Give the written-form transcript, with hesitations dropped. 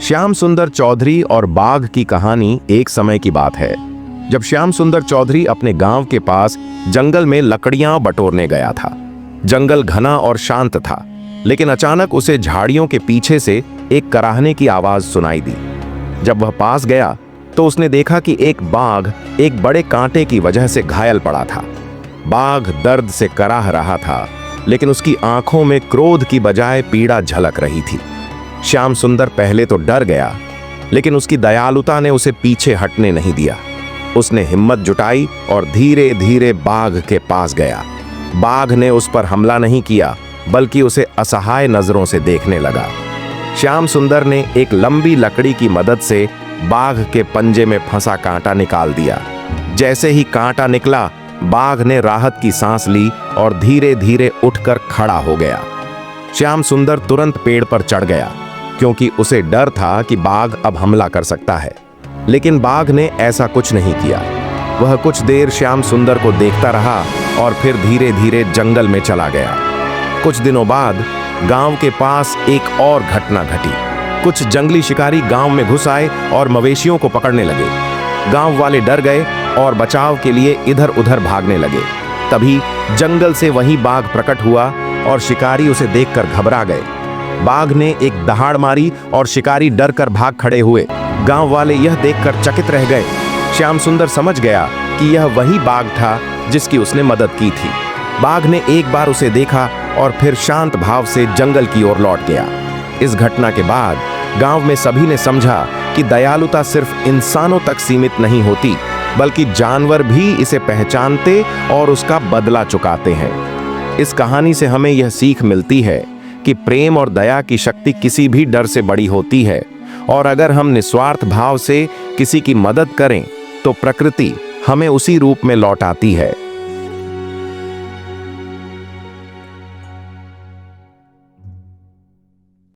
श्याम सुंदर चौधरी और बाघ की कहानी एक समय की बात है, जब श्याम सुंदर चौधरी अपने गांव के पास जंगल में लकड़ियां बटोरने गया था। जंगल घना और शांत था, लेकिन अचानक उसे झाड़ियों के पीछे से एक कराहने की आवाज सुनाई दी। जब वह पास गया तो उसने देखा कि एक बाघ एक बड़े कांटे की वजह से घायल पड़ा था। बाघ दर्द से कराह रहा था, लेकिन उसकी आंखों में क्रोध की बजाय पीड़ा झलक रही थी। श्याम सुंदर पहले तो डर गया, लेकिन उसकी दयालुता ने उसे पीछे हटने नहीं दिया। उसने हिम्मत जुटाई और धीरे धीरे बाघ के पास गया। बाघ ने उस पर हमला नहीं किया, बल्कि उसे असहाय नजरों से देखने लगा। श्याम सुंदर ने एक लंबी लकड़ी की मदद से बाघ के पंजे में फंसा कांटा निकाल दिया। जैसे ही कांटा निकला, बाघ ने राहत की सांस ली और धीरे धीरे उठकर खड़ा हो गया। श्याम सुंदर तुरंत पेड़ पर चढ़ गया, क्योंकि उसे डर था कि बाघ अब हमला कर सकता है। लेकिन बाघ ने ऐसा कुछ नहीं किया। वह कुछ देर श्याम सुंदर को देखता रहा और फिर धीरे धीरे जंगल में चला गया। कुछ दिनों बाद गांव के पास एक और घटना घटी। कुछ जंगली शिकारी गांव में घुस आए और मवेशियों को पकड़ने लगे। गांव वाले डर गए और बचाव के लिए इधर उधर भागने लगे। तभी जंगल से वही बाघ प्रकट हुआ और शिकारी उसे देखकर घबरा गए। बाघ ने एक दहाड़ मारी और शिकारी डर कर भाग खड़े हुए। गांव वाले यह देखकर चकित रह गए। श्याम सुंदर समझ गया कि यह वही बाघ था जिसकी उसने मदद की थी। बाघ ने एक बार उसे देखा और फिर शांत भाव से जंगल की ओर लौट गया। इस घटना के बाद गांव में सभी ने समझा कि दयालुता सिर्फ इंसानों तक सीमित नहीं होती, बल्कि जानवर भी इसे पहचानते और उसका बदला चुकाते हैं। इस कहानी से हमें यह सीख मिलती है कि प्रेम और दया की शक्ति किसी भी डर से बड़ी होती है, और अगर हम निस्वार्थ भाव से किसी की मदद करें तो प्रकृति हमें उसी रूप में लौटाती है।